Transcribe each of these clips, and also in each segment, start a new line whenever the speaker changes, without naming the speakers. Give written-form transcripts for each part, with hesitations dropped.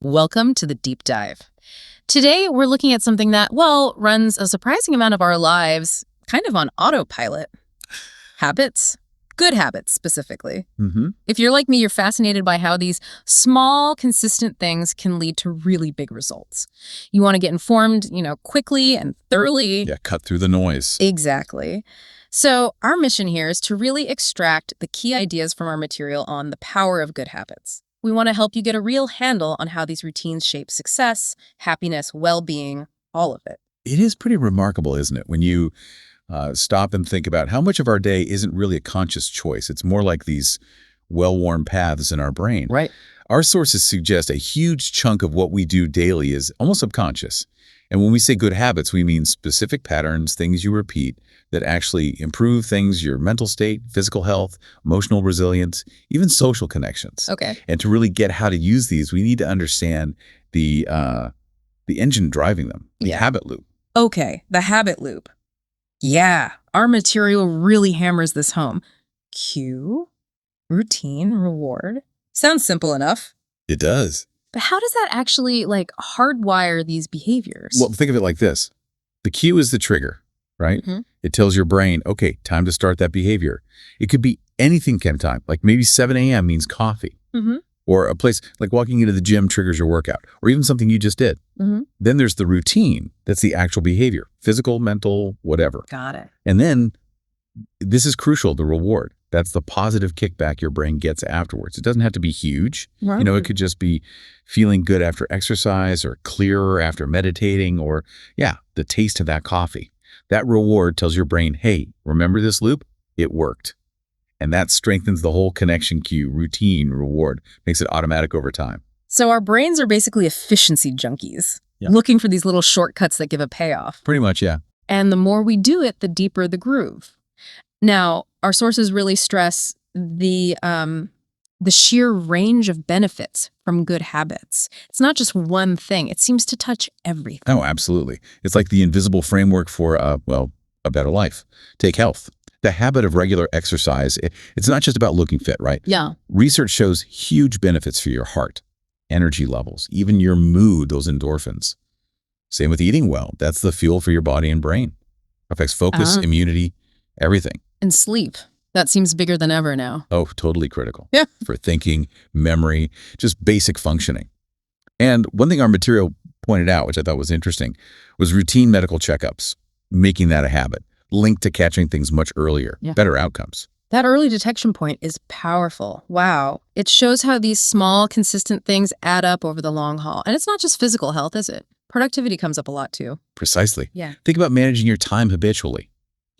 Welcome to the Deep Dive. Today, we're looking at something that, well, runs a surprising amount of our lives kind of on autopilot. Habits. Good habits, specifically. If you're like me, you're fascinated by how these small, consistent things can lead to really big results. You want to get informed, quickly and thoroughly.
Yeah, cut through the noise.
Exactly. So our mission here is to really extract the key ideas from our material on the power of good habits. We want to help you get a real handle on how these routines shape success, happiness, well-being, all of it.
It is pretty remarkable, isn't it, when you stop and think about how much of our day isn't really a conscious choice. It's more like these well-worn paths in our brain.
Right.
Our sources suggest a huge chunk of what we do daily is almost subconscious. And when we say good habits, we mean specific patterns, things you repeat that actually improve things, your mental state, physical health, emotional resilience, even social connections.
Okay.
And to really get how to use these, we need to understand the engine driving them, the habit loop.
Okay, the habit loop. Yeah, our material really hammers this home. Cue, routine, reward. Sounds simple enough.
It does.
But how does that actually, hardwire these behaviors?
Well, think of it like this. The cue is the trigger, right? It tells your brain, okay, time to start that behavior. It could be anything kind of time, like maybe 7 a.m. means coffee. Or a place like walking into the gym triggers your workout, or even something you just did. Then there's the routine. That's the actual behavior, physical, mental, whatever.
Got it.
And then this is crucial, the reward. That's the positive kickback your brain gets afterwards. It doesn't have to be huge.
Right.
It could just be feeling good after exercise or clearer after meditating or, the taste of that coffee. That reward tells your brain, hey, remember this loop? It worked. And that strengthens the whole connection cue, routine, reward, makes it automatic over time.
So our brains are basically efficiency junkies, looking for these little shortcuts that give a payoff.
Pretty much, yeah.
And the more we do it, the deeper the groove. Now, our sources really stress the sheer range of benefits from good habits. It's not just one thing. It seems to touch everything.
Oh, absolutely. It's like the invisible framework for, a better life. Take health. The habit of regular exercise, it's not just about looking fit, right?
Yeah.
Research shows huge benefits for your heart, energy levels, even your mood, those endorphins. Same with eating well. That's the fuel for your body and brain. Affects focus, immunity, everything.
And sleep. That seems bigger than ever now.
Oh, totally critical.
Yeah.
For thinking, memory, just basic functioning. And one thing our material pointed out, which I thought was interesting, was routine medical checkups, making that a habit, linked to catching things much earlier, better outcomes.
That early detection point is powerful. Wow. It shows how these small, consistent things add up over the long haul. And it's not just physical health, is it? Productivity comes up a lot too.
Precisely.
Yeah.
Think about managing your time habitually,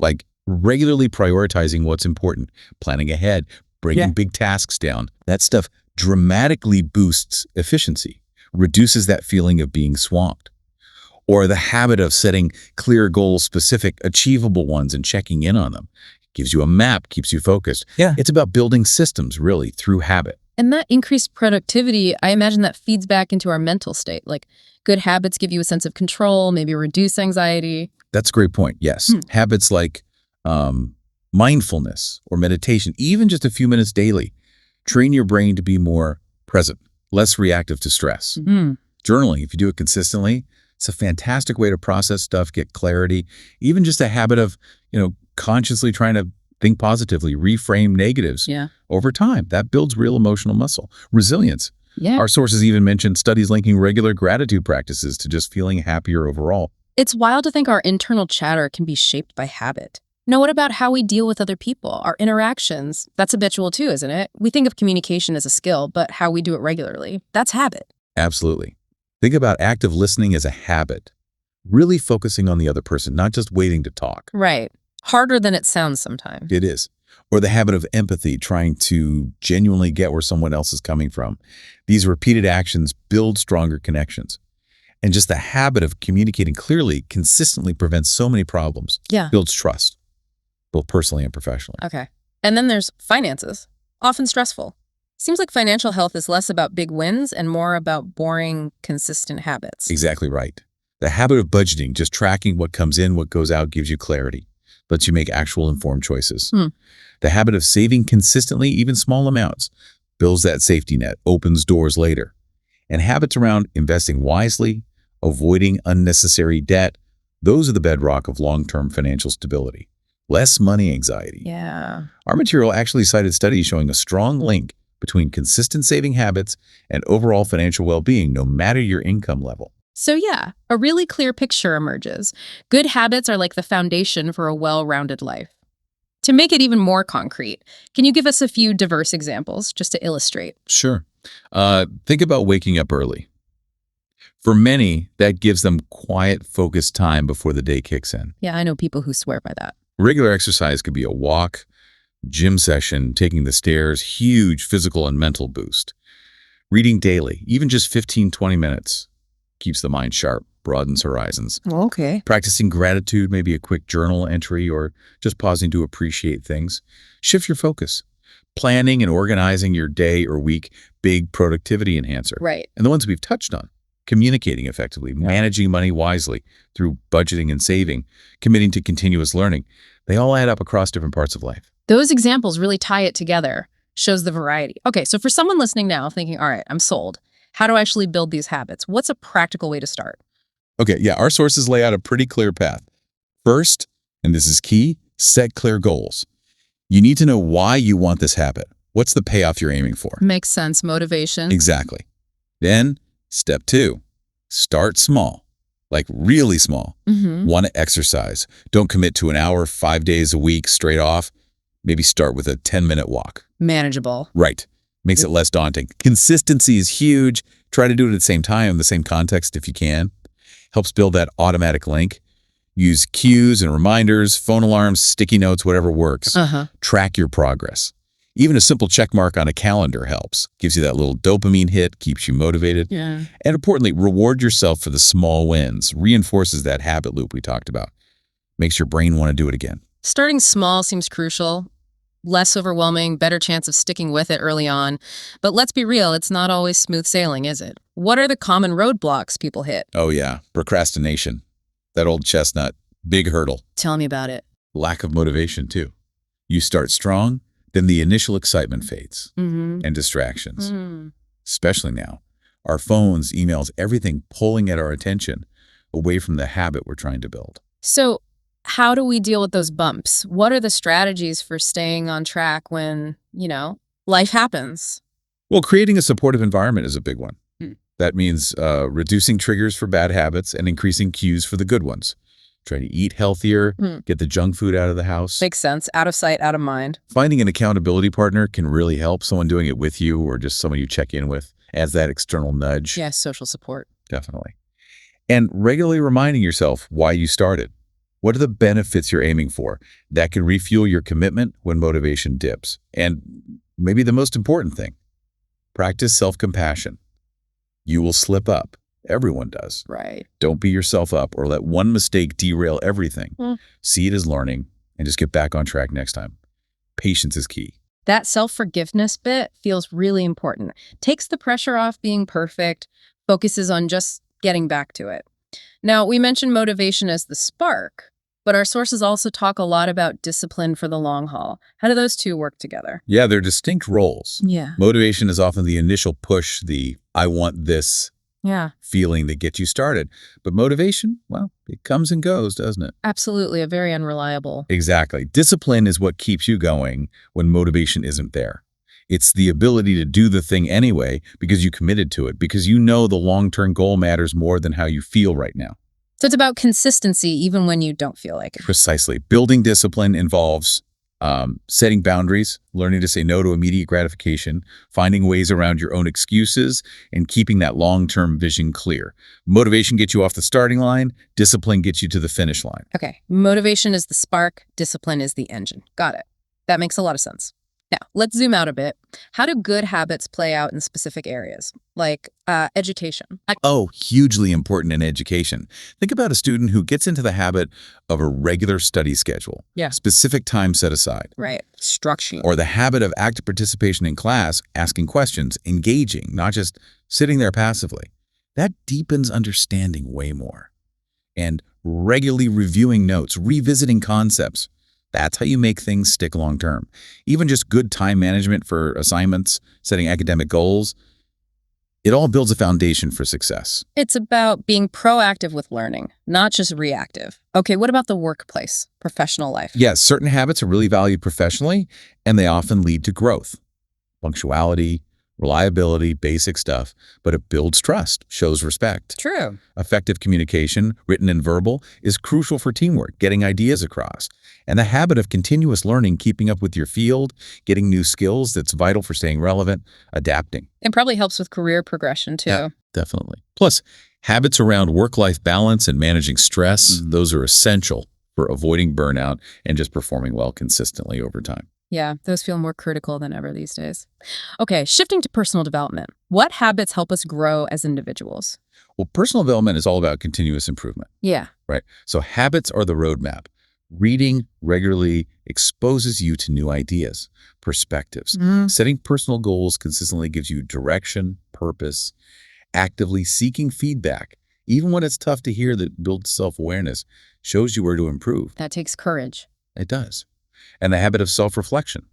like regularly prioritizing what's important, planning ahead, breaking big tasks down. That stuff dramatically boosts efficiency, reduces that feeling of being swamped. Or the habit of setting clear goals, specific, achievable ones, and checking in on them. Gives you a map, keeps you focused.
Yeah.
It's about building systems, really, through habit.
And that increased productivity, I imagine that feeds back into our mental state. Like good habits give you a sense of control, maybe reduce anxiety.
That's a great point, yes. Habits like mindfulness or meditation, even just a few minutes daily, train your brain to be more present, less reactive to stress. Journaling, if you do it consistently, it's a fantastic way to process stuff, get clarity, even just a habit of, consciously trying to think positively, reframe negatives over time. That builds real emotional muscle. Resilience.
Yeah.
Our sources even mentioned studies linking regular gratitude practices to just feeling happier overall.
It's wild to think our internal chatter can be shaped by habit. Now, what about how we deal with other people, our interactions? That's habitual too, isn't it? We think of communication as a skill, but how we do it regularly, that's habit.
Absolutely. Think about active listening as a habit, really focusing on the other person, not just waiting to talk.
Right. Harder than it sounds sometimes.
It is. Or the habit of empathy, trying to genuinely get where someone else is coming from. These repeated actions build stronger connections. And just the habit of communicating clearly consistently prevents so many problems.
Yeah.
Builds trust, both personally and professionally.
Okay. And then there's finances, often stressful. Seems like financial health is less about big wins and more about boring, consistent habits.
Exactly right. The habit of budgeting, just tracking what comes in, what goes out, gives you clarity, lets you make actual informed choices. The habit of saving consistently, even small amounts, builds that safety net, opens doors later. And habits around investing wisely, avoiding unnecessary debt, those are the bedrock of long-term financial stability. Less money anxiety.
Yeah.
Our material actually cited studies showing a strong link between consistent saving habits and overall financial well-being, no matter your income level.
So yeah, a really clear picture emerges. Good habits are like the foundation for a well-rounded life. To make it even more concrete, can you give us a few diverse examples just to illustrate?
Sure. Think about waking up early. For many, that gives them quiet, focused time before the day kicks in.
Yeah, I know people who swear by that.
Regular exercise could be a walk, gym session, taking the stairs, huge physical and mental boost. Reading daily, even just 15-20 minutes, keeps the mind sharp, broadens horizons.
Okay.
Practicing gratitude, maybe a quick journal entry or just pausing to appreciate things. Shift your focus. Planning and organizing your day or week, big productivity enhancer.
Right.
And the ones we've touched on, communicating effectively, managing money wisely through budgeting and saving, committing to continuous learning, they all add up across different parts of life.
Those examples really tie it together, shows the variety. Okay, so for someone listening now thinking, all right, I'm sold. How do I actually build these habits? What's a practical way to start?
Okay, yeah, our sources lay out a pretty clear path. First, and this is key, set clear goals. You need to know why you want this habit. What's the payoff you're aiming for?
Makes sense. Motivation.
Exactly. Then, step 2, start small, like really small. Want to exercise. Don't commit to an hour, 5 days a week straight off. Maybe start with a 10-minute walk.
Manageable.
Right. Makes it less daunting. Consistency is huge. Try to do it at the same time, in the same context if you can. Helps build that automatic link. Use cues and reminders, phone alarms, sticky notes, whatever works. Track your progress. Even a simple check mark on a calendar helps. Gives you that little dopamine hit, keeps you motivated.
Yeah.
And importantly, reward yourself for the small wins. Reinforces that habit loop we talked about. Makes your brain want to do it again.
Starting small seems crucial. Less overwhelming, better chance of sticking with it early on. But let's be real, it's not always smooth sailing, is it? What are the common roadblocks people hit?
Oh yeah, procrastination. That old chestnut. Big hurdle.
Tell me about it.
Lack of motivation too. You start strong, then the initial excitement fades. And distractions. Especially now. Our phones, emails, everything pulling at our attention away from the habit we're trying to build.
So how do we deal with those bumps? What are the strategies for staying on track when, life happens?
Well, creating a supportive environment is a big one. That means reducing triggers for bad habits and increasing cues for the good ones. Try to eat healthier, get the junk food out of the house.
Makes sense. Out of sight, out of mind.
Finding an accountability partner can really help. Someone doing it with you or just someone you check in with adds that external nudge.
Yeah, social support.
Definitely. And regularly reminding yourself why you started. What are the benefits you're aiming for? That can refuel your commitment when motivation dips. And maybe the most important thing, practice self-compassion. You will slip up. Everyone does.
Right.
Don't beat yourself up or let one mistake derail everything. See it as learning and just get back on track next time. Patience is key.
That self-forgiveness bit feels really important. Takes the pressure off being perfect, focuses on just getting back to it. Now, we mentioned motivation as the spark, but our sources also talk a lot about discipline for the long haul. How do those two work together?
Yeah, they're distinct roles.
Yeah.
Motivation is often the initial push, the I want this feeling that gets you started. But motivation, well, it comes and goes, doesn't it?
Absolutely, a very unreliable.
Exactly. Discipline is what keeps you going when motivation isn't there. It's the ability to do the thing anyway because you committed to it, because you know the long-term goal matters more than how you feel right now.
So it's about consistency even when you don't feel like it.
Precisely. Building discipline involves setting boundaries, learning to say no to immediate gratification, finding ways around your own excuses, and keeping that long-term vision clear. Motivation gets you off the starting line. Discipline gets you to the finish line.
Okay. Motivation is the spark. Discipline is the engine. Got it. That makes a lot of sense. Now, let's zoom out a bit. How do good habits play out in specific areas, like education?
Oh, hugely important in education. Think about a student who gets into the habit of a regular study schedule, specific time set aside.
Right. Structure.
Or the habit of active participation in class, asking questions, engaging, not just sitting there passively. That deepens understanding way more. And regularly reviewing notes, revisiting concepts. That's how you make things stick long term. Even just good time management for assignments, setting academic goals, It all builds a foundation for success.
It's about being proactive with learning, not just reactive. Okay, what about the workplace, professional life?
Yes, certain habits are really valued professionally, and they often lead to growth. Punctuality, reliability, basic stuff, but it builds trust, shows respect.
True.
Effective communication, written and verbal, is crucial for teamwork, getting ideas across. And the habit of continuous learning, keeping up with your field, getting new skills, that's vital for staying relevant, adapting.
It probably helps with career progression, too.
Yeah, definitely. Plus, habits around work-life balance and managing stress, those are essential for avoiding burnout and just performing well consistently over time.
Yeah, those feel more critical than ever these days. Okay, shifting to personal development. What habits help us grow as individuals?
Well, personal development is all about continuous improvement,
Yeah.
right? So habits are the roadmap. Reading regularly exposes you to new ideas, perspectives. Setting personal goals consistently gives you direction, purpose. Actively seeking feedback, even when it's tough to hear, that builds self-awareness, shows you where to improve.
That takes courage.
It does. And the habit of self-reflection,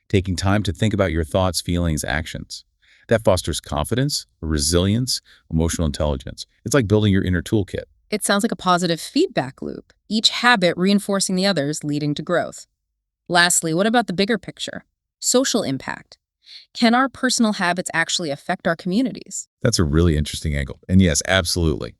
taking time to think about your thoughts, feelings, actions. That fosters confidence, resilience, emotional intelligence. It's like building your inner toolkit.
It sounds like a positive feedback loop, each habit reinforcing the others, leading to growth. Lastly, what about the bigger picture? Social impact. Can our personal habits actually affect our communities?
That's a really interesting angle. And yes, absolutely.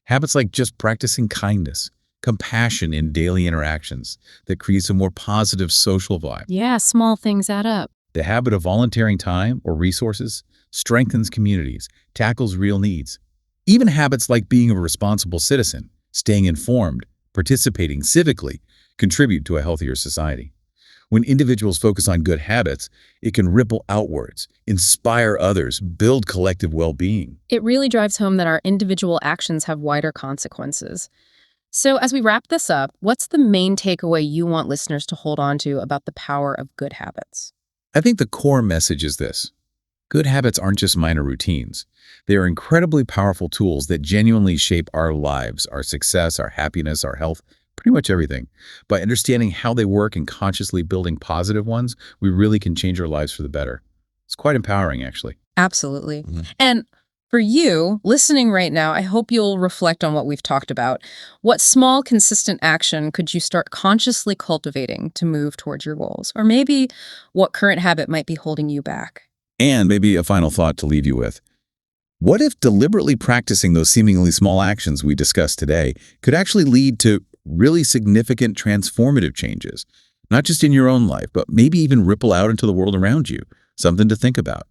Habits like just practicing kindness, compassion in daily interactions that creates a more positive social vibe.
Yeah, small things add up.
The habit of volunteering time or resources strengthens communities, tackles real needs. Even habits like being a responsible citizen, staying informed, participating civically, contribute to a healthier society. When individuals focus on good habits, it can ripple outwards, inspire others, build collective well-being.
It really drives home that our individual actions have wider consequences. So as we wrap this up, what's the main takeaway you want listeners to hold on to about the power of good habits?
I think the core message is this. Good habits aren't just minor routines. They are incredibly powerful tools that genuinely shape our lives, our success, our happiness, our health, pretty much everything. By understanding how they work and consciously building positive ones, we really can change our lives for the better. It's quite empowering, actually.
Absolutely. And for you, listening right now, I hope you'll reflect on what we've talked about. What small, consistent action could you start consciously cultivating to move towards your goals? Or maybe what current habit might be holding you back?
And maybe a final thought to leave you with. What if deliberately practicing those seemingly small actions we discussed today could actually lead to really significant transformative changes, not just in your own life, but maybe even ripple out into the world around you? Something to think about.